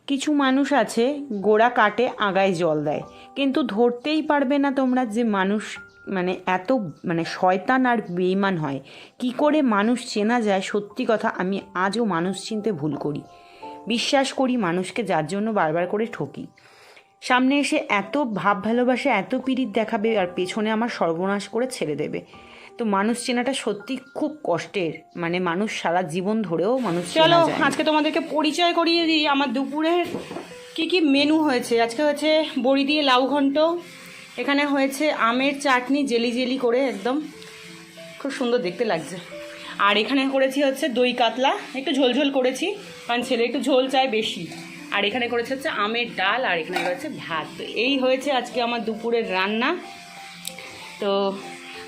কিছু মানুষ আছে গোড়া কাটে আগায় জল দেয়, কিন্তু ধরতেই পারবে না তোমরা যে মানুষ মানে এত মানে শয়তান আর বেঈমান হয়। কি করে মানুষ চেনা যায়, সত্যি কথা আমি আজও মানুষ চিনতে ভুল করি। বিশ্বাস করি মানুষকে, যার জন্য বারবার করে ঠকি। সামনে এসে এত ভাব ভালোবাসা, এত পীড়িত দেখাবে, আর পেছনে আমার সর্বনাশ করে ছেড়ে দেবে। তো মানুষ চেনাটা সত্যি খুব কষ্টের, মানে মানুষ সারা জীবন ধরেও মানুষ চেনা যায়। চলো আজকে তোমাদেরকে পরিচয় করিয়ে দিই আমার দুপুরের কি কি মেনু হয়েছে। আজকে হয়েছে বড়ি দিয়ে লাউ ঘন্ট, এখানে হয়েছে আমের চাটনি জেলি জেলি করে, একদম খুব সুন্দর দেখতে লাগছে। আর এখানে করেছি হচ্ছে দই কাতলা, একটু ঝোলঝোল করেছি কারণ ছেলে একটু ঝোল চায় বেশি। আর এখানে করেছে হচ্ছে আমের ডাল, আর এখানে রয়েছে ভাত। তো এই হয়েছে আজকে আমার দুপুরের রান্না। তো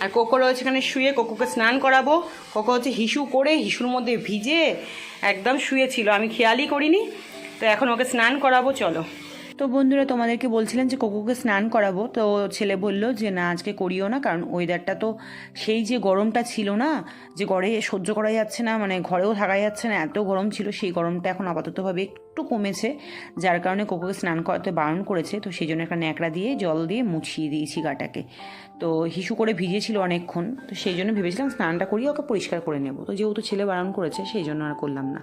আর কোকো রয়েছে এখানে শুয়ে, কোকোকে স্নান করাবো। কোকো হচ্ছে হিসু করে হিসুর মধ্যে ভিজে একদম শুয়েছিল, আমি খেয়ালই করিনি। তো এখন ওকে স্নান করাবো, চলো। তো বন্ধুরা, তোমাদেরকে বলছিলেন যে কোকোকে স্নান করাবো, তো ছেলে বললো যে না আজকে করিও না, কারণ ওয়েদারটা তো সেই যে গরমটা ছিল না, যে ঘরে সহ্য করা যাচ্ছে না, মানে ঘরেও থাকা যাচ্ছে না, এত গরম ছিল, সেই গরমটা এখন আপাততভাবে একটু কমেছে, যার কারণে কোকোকে স্নান করাতে বারণ করেছে। তো সেই জন্য একটা ন্যাকড়া দিয়ে জল দিয়ে মুছিয়ে দিয়েছি গাটাকে। তো হিসু করে ভিজেছিল অনেকক্ষণ, তো সেই জন্য ভেবেছিলাম স্নানটা করিয়ে ওকে পরিষ্কার করে নেব। তো যেহেতু ছেলে বারণ করেছে সেই জন্য আর করলাম না।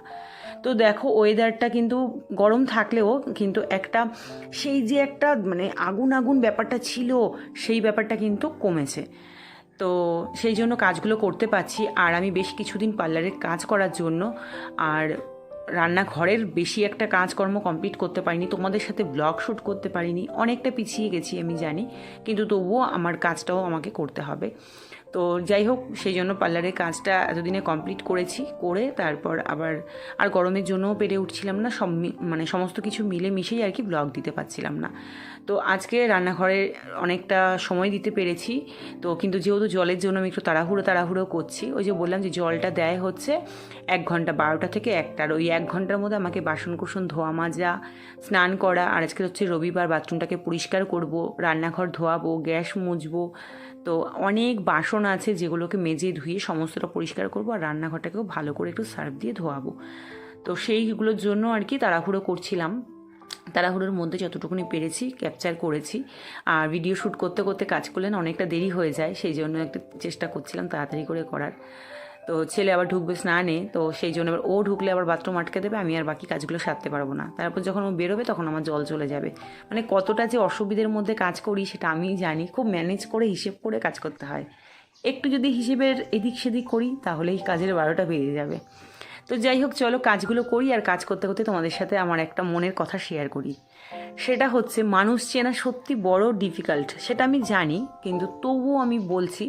তো দেখো ওয়েদারটা কিন্তু গরম থাকলেও কিন্তু একটা সেই যে একটা মানে আগুন আগুন ব্যাপারটা ছিল, সেই ব্যাপারটা কিন্তু কমেছে। তো সেই জন্য কাজগুলো করতে পারছি। আর আমি বেশ কিছুদিন পার্লারের কাজ করার জন্য আর রান্নাঘরের বেশি একটা কাজকর্ম কমপ্লিট করতে পারিনি, তোমাদের সাথে ব্লগ শ্যুট করতে পারিনি, অনেকটা পিছিয়ে গেছি আমি জানি, কিন্তু তবুও আমার কাজটাও আমাকে করতে হবে। তো যাই হোক, সেই জন্য পার্লারের কাজটা এতদিনে কমপ্লিট করেছি, করে তারপর আবার আর গরমের জন্যও পেরে উঠছিলাম না, মানে সমস্ত কিছু মিলে মিশেই আর কি ব্লগ দিতে পারছিলাম না। তো আজকে রান্নাঘরে অনেকটা সময় দিতে পেরেছি। তো কিন্তু যেহেতু জলের জন্য আমি একটু তাড়াহুড়ো করছি, ওই যে বললাম যে জলটা দেয় হচ্ছে 1 ঘন্টা, 12টা থেকে 1টার, ওই 1 ঘন্টার মধ্যে আমাকে বাসন কুসন ধোয়া মাজা, স্নান করা, আর আজকে হচ্ছে রবিবার, বাথরুমটাকে পরিষ্কার করব, রান্নাঘর ধোয়াবো, গ্যাস মুছবো। তো অনেক বাসন আছে যেগুলোকে মেজে ধুয়ে সমস্তটা পরিষ্কার করবো, আর রান্নাঘরটাকেও ভালো করে একটু সার্ফ দিয়ে ধোয়াবো। তো সেইগুলোর জন্য আর কি তাড়াহুড়ো করছিলাম। তাড়াহুড়োর মধ্যে যতটুকুনি পেরেছি ক্যাপচার করেছি। আর ভিডিও শ্যুট করতে করতে কাজ করলে না অনেকটা দেরি হয়ে যায়, সেই জন্য একটু চেষ্টা করছিলাম তাড়াতাড়ি করে করার। তো ছেলে আবার ঢুকবে স্নানে, তো সেই জন্য এবার ও ঢুকলে আবার বাথরুম আটকে দেবে, আমি আর বাকি কাজগুলো সারতে পারবো না। তারপর যখন ও বেরোবে তখন আমার জল চলে যাবে। মানে কতটা যে অসুবিধের মধ্যে কাজ করি সেটা আমিই জানি, খুব ম্যানেজ করে হিসেব করে কাজ করতে হয়। একটু যদি হিসেবের এদিক সেদিক করি তাহলেই কাজের 12টা বেরিয়ে যাবে। তো যাই হোক, চলো কাজগুলো করি, আর কাজ করতে করতে তোমাদের সাথে আমার একটা মনের কথা শেয়ার করি। সেটা হচ্ছে মানুষ চেনা সত্যি বড় ডিফিকাল্ট, সেটা আমি জানি, কিন্তু তবুও আমি বলছি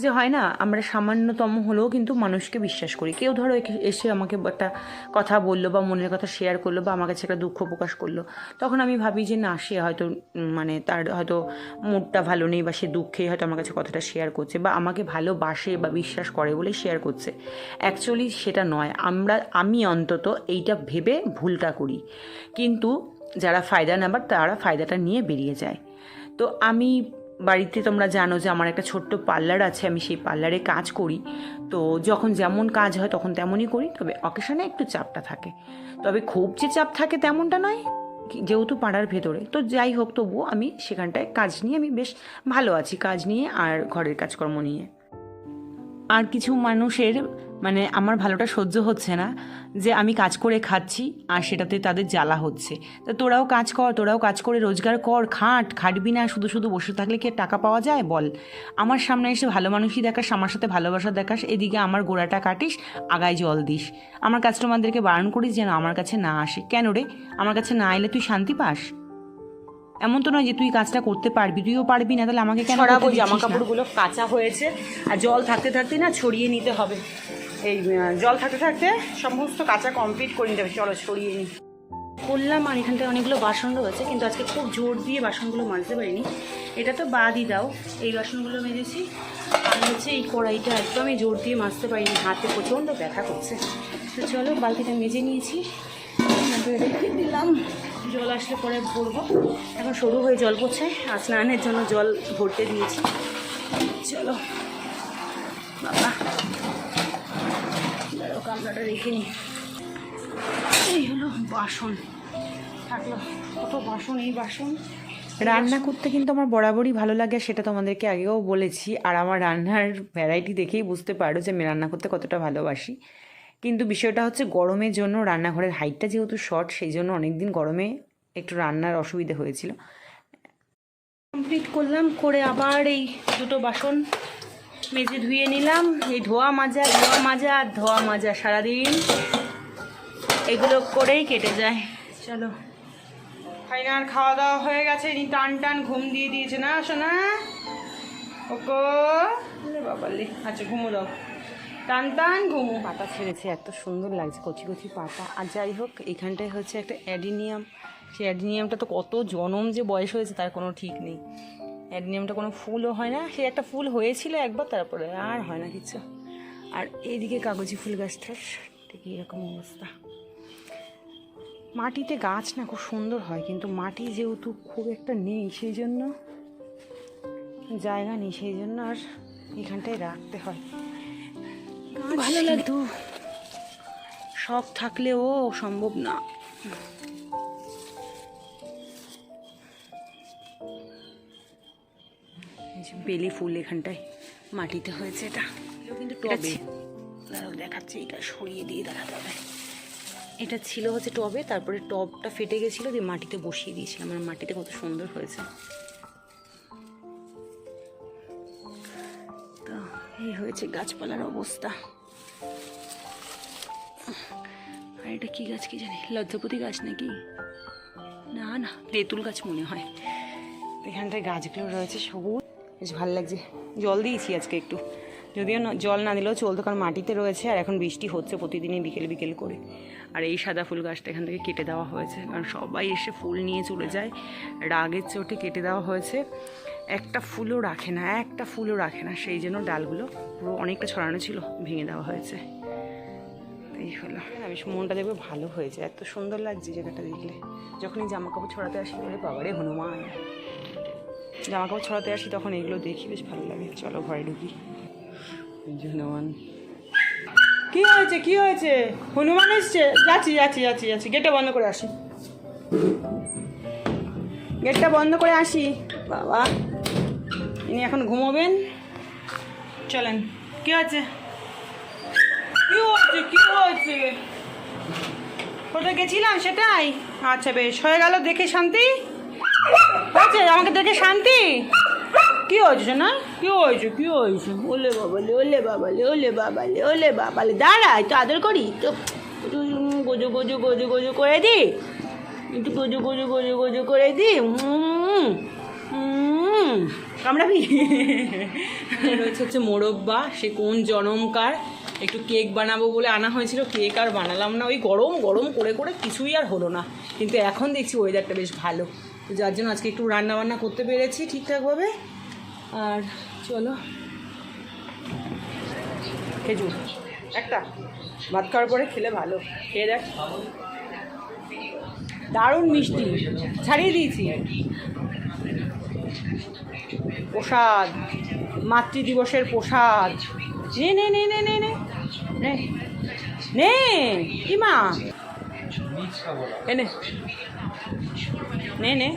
যে হয় না, আমরা সামান্যতম হলেও কিন্তু মানুষকে বিশ্বাস করি। কেউ ধরো এসে আমাকে একটা কথা বললো বা মনের কথা শেয়ার করলো বা আমার কাছে একটা দুঃখ প্রকাশ করলো, তখন আমি ভাবি যে না, সে হয়তো মানে তার হয়তো মুডটা ভালো নেই, বা সে দুঃখে হয়তো আমার কাছে কথাটা শেয়ার করছে, বা আমাকে ভালোবাসে বা বিশ্বাস করে বলে শেয়ার করছে। অ্যাকচুয়ালি সেটা নয়, আমি অন্তত এইটা ভেবে ভুলটা করি, কিন্তু যারা ফায়দা নেবার তারা ফায়দাটা নিয়ে বেরিয়ে যায়। তো আমি বাড়িতে, তোমরা জানো যে আমার একটা ছোট্ট পার্লার আছে, আমি সেই পার্লারে কাজ করি। তো যখন যেমন কাজ হয় তখন তেমনই করি, তবে অকেশনে একটু চাপটা থাকে, তবে খুব যে চাপ থাকে তেমনটা নয়, যেহেতু পাড়ার ভেতরে। তো যাই হোক, তবুও আমি সেখানটায় কাজ নিয়ে আমি বেশ ভালো আছি, কাজ নিয়ে আর ঘরের কাজকর্ম নিয়ে। আর কিছু মানুষের মানে আমার ভালোটা সহ্য হচ্ছে না যে আমি কাজ করে খাচ্ছি আর সেটাতে তাদের জ্বালা হচ্ছে। তো তোরাও কাজ কর, তোরাও কাজ করে রোজগার কর, খাটবি না, শুধু শুধু বসে থাকলে কি টাকা পাওয়া যায় বল? আমার সামনে এসে ভালো মানুষই দেখাস, আমার সাথে ভালোবাসা দেখাস, এদিকে আমার গোড়াটা কাটিস, আগায় জল দিস, আমার কাস্টমারদেরকে বারণ করিস যেন আমার কাছে না আসে। কেন রে? আমার কাছে না এলে তুই শান্তি পাস? এমন তো নয় যে তুই কাজটা করতে পারবি, তুইও পারবি না, তাহলে আমাকে কেন? ছড়াবো, জামা কাপড়গুলো কাঁচা হয়েছে আর জল থাকতে থাকতে না ছড়িয়ে নিতে হবে। এই জল থাকতে থাকতে সমস্ত কাঁচা কমপ্লিট করে নিতে হবে। চলো ছড়িয়ে নিই করলাম। আর এখানটায় অনেকগুলো বাসন রয়েছে, কিন্তু আজকে খুব জোর দিয়ে বাসনগুলো মাজতে পারিনি, এটা তো বাদই দাও। এই বাসনগুলো মেজেছি, আর হচ্ছে এই কড়াইটা একদমই জোর দিয়ে মাজতে পারিনি, হাতে প্রচণ্ড ব্যথা করছে। তো চলো বালতিটা মেজে নিয়েছি, রেখে দিলাম, জল আসলে পরে ভরবো। এখন সরু হয়ে জল পড়ছে, আর স্নানের জন্য জল ভরতে দিয়েছি। চলো বাবা, কামড়াটা রেখে নিই। এই হলো বাসন, থাকলো কত বাসন, এই বাসন। রান্না করতে কিন্তু আমার বরাবরই ভালো লাগে, সেটা তোমাদেরকে আগেও বলেছি। আর আমার রান্নার ভ্যারাইটি দেখেই বুঝতে পারো যে আমি রান্না করতে কতটা ভালোবাসি। কিন্তু বিষয়টা হচ্ছে গরমের জন্য রান্নাঘরের হাইটটা যেহেতু শর্ট, সেই জন্য অনেক দিন গরমে একটু রান্নার অসুবিধা হয়েছিল। কমপ্লিট করলাম, করে আবার এই দুটো বাসন মেজে ধুয়ে নিলাম। এই ধোয়া মাজা সারাদিন এগুলো করেই কেটে যায়। চলো ফাইনাল খাওয়া দাওয়া হয়ে গেছে। ইনি টান ঘুম দিয়ে দিয়েছে না শোনা? ওকো বাবালে, আচ্ছা ঘুমো দাও, টান ঘুমো। পাতা ছেড়েছে, এত সুন্দর লাগছে কচি কচি পাতা। আর যাই হোক, এখানটায় হচ্ছে একটা অ্যাডিনিয়াম। সেই অ্যাডিনিয়ামটা তো কত জনম যে বয়স হয়েছে তার কোনো ঠিক নেই। অ্যাডিনিয়ামটা কোনো ফুলও হয় না, সে একটা ফুল হয়েছিল একবার, তারপরে আর হয় না কিছু। আর এইদিকে কাগজি ফুল গাছটার ঠিক এরকম অবস্থা। মাটিতে গাছ না খুব সুন্দর হয়, কিন্তু মাটি যেহেতু খুব একটা নেই, সেই জন্য জায়গা নেই, সেই জন্য আর এখানটায় রাখতে হয়। ভালো লাগে তো, শখ থাকলেও সম্ভব না। বেলি ফুল এখানটায় মাটিতে হয়েছে, এটা কিন্তু টবে দেখাচ্ছে। এটা সরিয়ে দিয়ে দেখাতে হবে। এটা ছিল হচ্ছে টবে, তারপরে টবটা ফেটে গেছিলো, দিয়ে মাটিতে বসিয়ে দিয়েছিলাম। আর মাটিতে কত সুন্দর হয়েছে। তো এই হয়েছে গাছপালার অবস্থা। আর এটা কি গাছ কি জানি, লজ্জাপতি গাছ নাকি, না তেঁতুল গাছ মনে হয়। এখানটায় গাছগুলো রয়েছে সবুজ, বেশ ভালো লাগছে। জল দিয়েছি আজকে একটু, যদিও জল না দিলেও চলতো, কারণ মাটিতে রয়েছে। আর এখন বৃষ্টি হচ্ছে প্রতিদিনই বিকেল করে। আর এই সাদা ফুল গাছটা এখান থেকে কেটে দেওয়া হয়েছে, কারণ সবাই এসে ফুল নিয়ে চলে যায়। রাগের চোটে কেটে দেওয়া হয়েছে, একটা ফুলও রাখে না, সেই জন্য ডালগুলো পুরো অনেকটা ছড়ানো ছিল, ভেঙে দেওয়া হয়েছে। এই হলো, আমি মনটা দেখবে ভালো হয়েছে, এত সুন্দর লাগছে জায়গাটা দেখলে। যখনই জামা কাপড় ছড়াতে আসি বলে বাবারে হনুমান, জামা কাপড় ছড়াতে আসি তখন এগুলো দেখি, বেশ ভালো লাগে। চলো ঘরে ঢুকি। হনুমান, কি হয়েছে? হনুমান এসছে? যাচ্ছি, গেটটা বন্ধ করে আসি, বাবা ইনি এখন ঘুমোবেন। চলেন। কি হয়েছে? কোথায় গেছিলাম সেটাই? আচ্ছা বেশ, হয়ে গেল দেখে শান্তি হয়েছে, আমাকে দেখে শান্তি। কি হয়েছে না? কি হয়েছে? ওলে বাবালে, দাঁড়াই তো আদর করি তো, একটু গোজো করে দি, একটু গোজো করে দি। কামড়াবি? রয়েছে হচ্ছে মোরব্বা, সে কোন জনমকার। একটু কেক বানাবো বলে আনা হয়েছিল, কেক আর বানালাম না। ওই গরম করে কিছুই আর হলো না। কিন্তু এখন দেখছি ওয়েদারটা বেশ ভালো, তো যার জন্য আজকে একটু রান্নাবান্না করতে পেরেছি ঠিকঠাকভাবে। আর চলো, খেজুর একটা ভাত খাওয়ার পরে খেলে ভালো, খেয়ে দেখ, দারুণ মিষ্টি, ছাড়িয়ে দিয়েছি। প্রসাদ, মাতৃদিবসের প্রসাদ। নে কি মা, এনে নে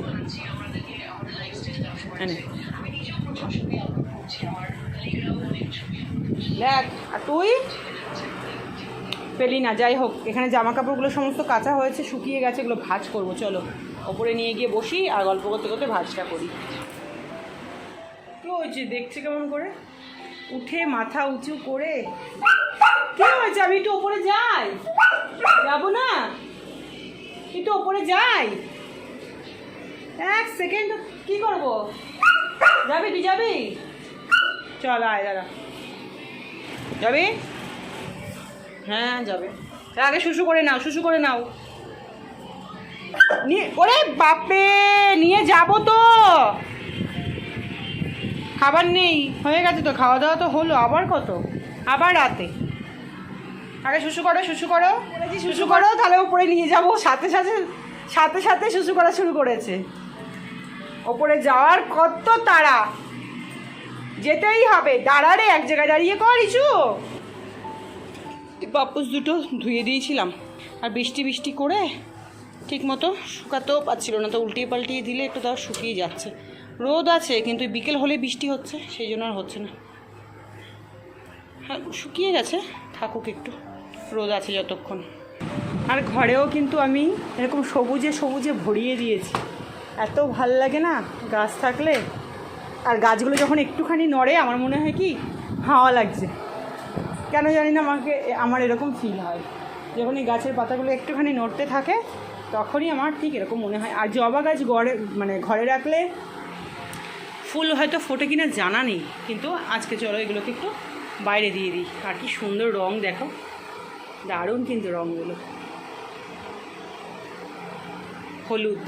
দেখ। আর তুই পেলি না। যাই হোক, এখানে জামা কাপড়গুলো সমস্ত কাঁচা হয়েছে, শুকিয়ে গেছে, এগুলো ভাঁজ করবো। চলো ওপরে নিয়ে গিয়ে বসি আর গল্প করতে ভাঁজটা করি। কি হয়েছে দেখছে কেমন করে, উঠে মাথা উঁচু করে। কি হয়েছে? আমি একটু ওপরে যাই, যাবো না? একটু ওপরে যাই, এক সেকেন্ড। কি করবো? যাবি? তুই যাবি? চল আয়, দাঁড়া। যাবি? হ্যাঁ যাবে। আগে শুশু করে নাও। ওরে বাপরে, নিয়ে যাবো তো। খাবার নেই, হয়ে গেছে তো, খাওয়া দাওয়া তো হলো। আবার কত? আবার রাতে। আগে শুশু করো, তাহলে ওপরে নিয়ে যাবো। সাথে শুশু করা শুরু করেছে। ওপরে যাওয়ার কত তাড়া, যেতেই হবে। দাঁড়ারে, এক জায়গায় দাঁড়িয়ে কর ইস্যু। পাপ্পুস দুটো ধুয়ে দিয়েছিলাম, আর বৃষ্টি করে ঠিক মতো শুকাতেও পাচ্ছিল না, তো উল্টিয়ে পাল্টিয়ে দিলে একটু তাও শুকিয়ে যাচ্ছে। রোদ আছে কিন্তু বিকেল হলে বৃষ্টি হচ্ছে, সেই জন্য আর হচ্ছে না। হ্যাঁ শুকিয়ে গেছে, থাকুক একটু, রোদ আছে যতক্ষণ। আর ঘরেও কিন্তু আমি এরকম সবুজে সবুজে ভরিয়ে দিয়েছি। এত ভাল লাগে না গাছ থাকলে। আর গাছগুলো যখন একটুখানি নড়ে আমার মনে হয় কি হাওয়া লাগছে, কেন জানি না আমার এরকম ফিল হয়। যখন এই গাছের পাতাগুলো একটুখানি নড়তে থাকে তখনই আমার ঠিক এরকম মনে হয়। আর জবা গাছ ঘরে রাখলে ফুল হয়তো ফোটে কিনা জানা নেই, কিন্তু আজকে চলো এগুলোকে একটু বাইরে দিয়ে দিই। আর কি সুন্দর রং দেখো, দারুণ কিন্তু রঙগুলো, হলুদ।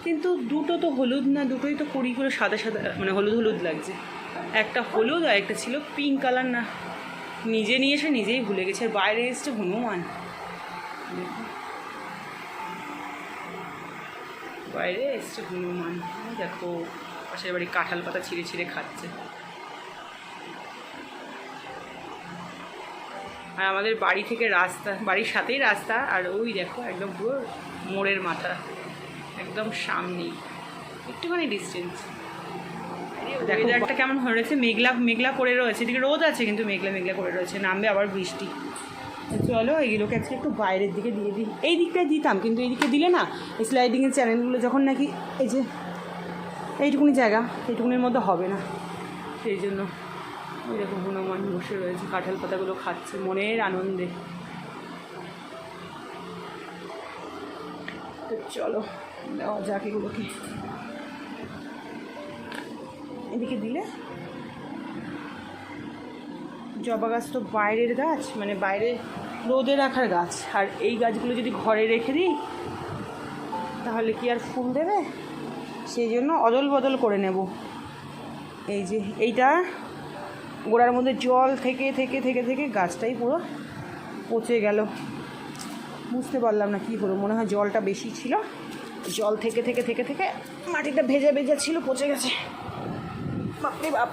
কিন্তু দুটো তো হলুদ না, দুটোই তো কুড়িগুলো সাদা সাদা, মানে হলুদ হলুদ লাগছে। একটা হলুদ আর একটা ছিল পিঙ্ক কালার। না নিজে নিয়ে এসে নিজেই ভুলে গেছে। আর বাইরে এসছে হনুমান, বাইরে এসছে হনুমান। দেখো পাশের বাড়ি কাঁঠাল পাতা ছিঁড়ে ছিঁড়ে খাচ্ছে। আর আমাদের বাড়ি থেকে রাস্তা, বাড়ির সাথেই রাস্তা। আর ওই দেখো একদম পুরো মোড়ের মাথা, একদম সামনেই, একটুখানি ডিস্টেন্স। দেখো ওয়েদারটা কেমন হয়ে রয়েছে, মেঘলা মেঘলা করে রয়েছে। এদিকে রোদ আছে কিন্তু মেঘলা মেঘলা করে রয়েছে, নামবে আবার বৃষ্টি। চলো এইগুলোকে আজকে একটু বাইরের দিকে দিয়ে দিই। এই দিকটায় দিতাম কিন্তু এই দিকে দিলে না এই স্লাইডিংয়ের চ্যানেলগুলো যখন নাকি এই যে এইটুকুনি জায়গা, এইটুকুনির মধ্যে হবে না, সেই জন্য ওই দেখো হনুমান বসে রয়েছে, কাঁঠাল পাতাগুলো খাচ্ছে মনের আনন্দে। তো চলো দেওয়া যাক এগুলোকে। এদিকে দিলে জবা গাছ তো বাইরের গাছ, মানে বাইরে রোদে রাখার গাছ। আর এই গাছগুলো যদি ঘরে রেখে দিই তাহলে কি আর ফুল দেবে, সেই জন্য অদল বদল করে নেব। এই যে এইটা গোড়ার মধ্যে জল থেকে থেকে থেকে থেকে গাছটাই পুরো পচে গেল। বুঝতে পারলাম না কী হলো, মনে হয় জলটা বেশি ছিল, জল থেকে থেকে থেকে থেকে মাটিটা ভেজা ভেজা ছিল, পচে গেছে। বাপরে বাপ,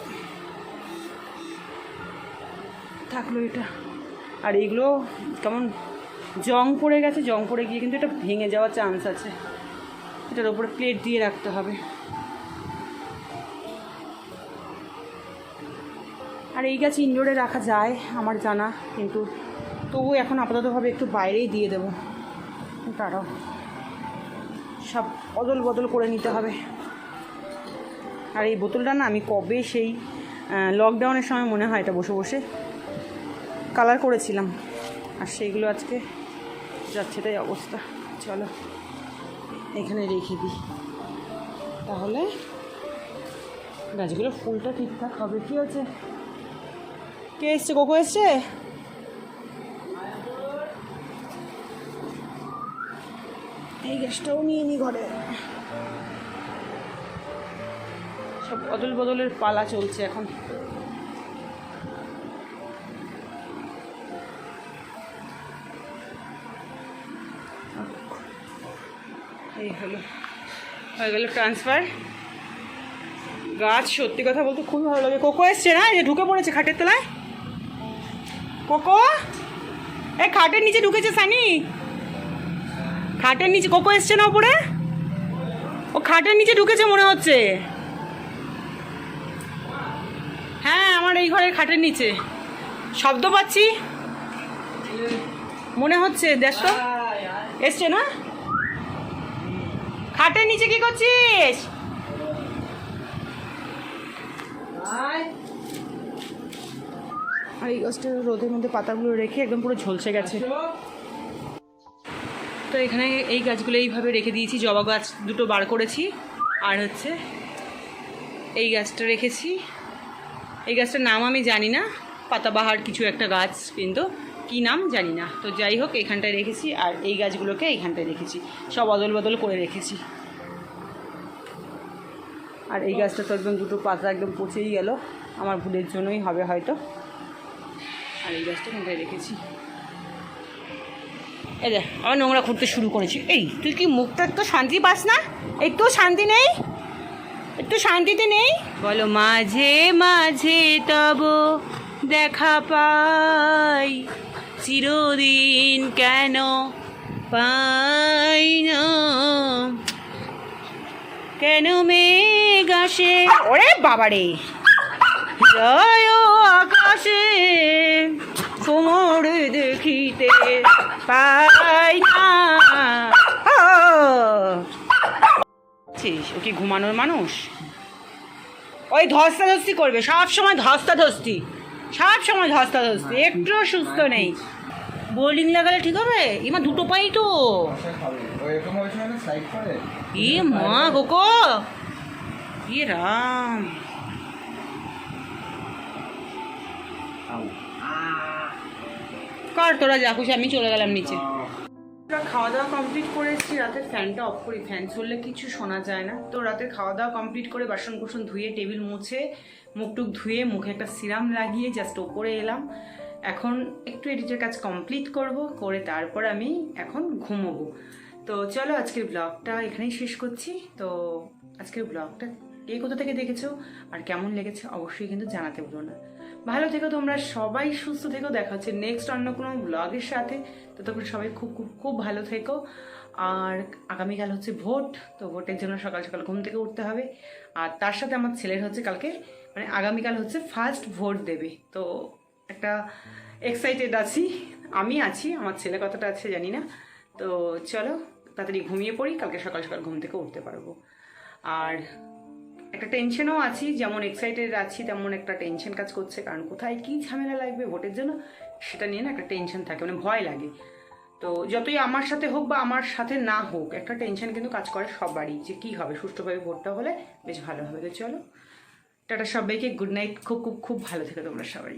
থাকলো এটা। আর এইগুলো কেমন জং পড়ে গেছে, জং পড়ে গিয়ে কিন্তু এটা ভেঙে যাওয়ার চান্স আছে। এটার উপরে প্লেট দিয়ে রাখতে হবে। আর এই গাছ ইনডোরে রাখা যায় আমার জানা, কিন্তু তবু এখন আপাততভাবে একটু বাইরেই দিয়ে দেবো। তারাও সব অদল বদল করে নিতে হবে। আর এই বোতলটা না আমি কবে সেই লকডাউনের সময় মনে হয় এটা বসে বসে কালার করেছিলাম, আর সেইগুলো আজকে যাচ্ছে তাই অবস্থা। চলো এখানে রেখে দিই, তাহলে গাছগুলো ফুলটা ঠিকঠাক হবে। কী হচ্ছে, কে এসছে? কোকো এসছে? এই গ্যাসটাও নিয়ে নি ঘরে। সব অদল বদলের পালা চলছে এখন। এই হয়ে গেল ট্রান্সফার। গাছ সত্যি কথা বলতে খুবই ভালো লাগে। কোকো এসছে না, এই ঢুকে পড়েছে খাটের তলায়। কোকো এই খাটের নিচে ঢুকেছে সানি, খাটের নিচে। কোকো এসছে না উপরে, ও খাটের নিচে ঢুকেছে মনে হচ্ছে। হ্যাঁ আমার এই ঘরের খাটের নিচে শব্দ পাচ্ছি মনে হচ্ছে। দেখ তো এসছে না, খাটের নিচে কি করছিস? আর এই গাছটা রোদের মধ্যে পাতাগুলো রেখে একদম পুরো ঝলসে গেছে। তো এখানে এই গাছগুলো এইভাবে রেখে দিয়েছি। জবা গাছ দুটো বার করেছি, আর হচ্ছে এই গাছটা রেখেছি। এই গাছটার নাম আমি জানি না, পাতাবাহার কিছু একটা গাছ, কিন্তু কী নাম জানি না। তো যাই হোক এইখানটায় রেখেছি, আর এই গাছগুলোকে এইখানটায় রেখেছি, সব অদল বদল করে রেখেছি। আর এই গাছটা তো একদম দুটো পাতা একদম পচেই গেল, আমার ভুলের জন্যই হবে হয়তো। আর এই গাছটা এখানটায় রেখেছি। এই দেখ আবার নোংরা করতে শুরু করেছি। এই তুই কি মুখটা একটু শান্তি পাস না? একটু শান্তি নেই, একটু শান্তিতে নেই? বলো মাঝে মাঝে তব দেখা পাই, চিরদিন কেন পাই না, কেন মেঘ আসে, ওরে বাবারে, জয় আকাশে তোমার দেখিতে পাই না। ও কি ঘুমানোর মানুষ? ওই ধস্তাধস্তি করবে সব সময়, ধস্তাধস্তি সব সময়, ধস্তাধস্তি, একটুও সুস্থ নেই। বোর্ডিং লাগালে ঠিক হবে? ইমা দুটো পাই তো। ই মা কোকো, ই রাম। কর তোরা যা খুশি, আমি চলে গেলাম নিচে। খাওয়া দাওয়া কমপ্লিট করে এসেছি, রাতের ফ্যানটা অফ করি, ফ্যান চললে কিছু শোনা যায় না। তো রাতের খাওয়া দাওয়া কমপ্লিট করে বাসন কুসন ধুয়ে টেবিল মুছে মুখটুক ধুয়ে মুখে একটা সিরাম লাগিয়ে জাস্ট ওপরে এলাম। এখন একটু এডিটের কাজ কমপ্লিট করব, করে তারপর আমি এখন ঘুমোবো। তো চলো আজকের ব্লগটা এখানেই শেষ করছি। তো আজকের ব্লগটা কে কোথা থেকে দেখেছো আর কেমন লেগেছে অবশ্যই কিন্তু জানাতে ভুলো না। ভালো থেকো তোমরা সবাই, সুস্থ থেকো, দেখা হচ্ছে নেক্সট অন্য কোনো ব্লগের সাথে। তো তখন সবাই খুব খুব খুব ভালো থেকো। আর আগামীকাল হচ্ছে ভোট, তো ভোটের জন্য সকাল সকাল ঘুম থেকে উঠতে হবে। আর তার সাথে আমার ছেলের হচ্ছে কালকে মানে আগামীকাল হচ্ছে ফার্স্ট ভোট দেবে। তো একটা এক্সাইটেড আছি, আমি আছি, আমার ছেলে কতটা আছে জানি না। তো চলো তাড়াতাড়ি ঘুমিয়ে পড়ি, কালকে সকাল সকাল ঘুম থেকে উঠতে পারবো। আর একটা টেনশনও আছি, যেমন এক্সাইটেড আছি তেমন একটা টেনশন কাজ করছে, কারণ কোথায় কী ঝামেলা লাগবে ভোটের জন্য সেটা নিয়ে না একটা টেনশন থাকে, মানে ভয় লাগে। তো যতই আমার সাথে হোক বা আমার সাথে না হোক, একটা টেনশন কিন্তু কাজ করে সবারই, যে কী হবে, সুষ্ঠুভাবে ভোটটা হলে বেশ ভালো হবে। তো চলো টাটা সবাইকে, গুড নাইট, খুব খুব খুব ভালো থেকো তোমরা সবাই।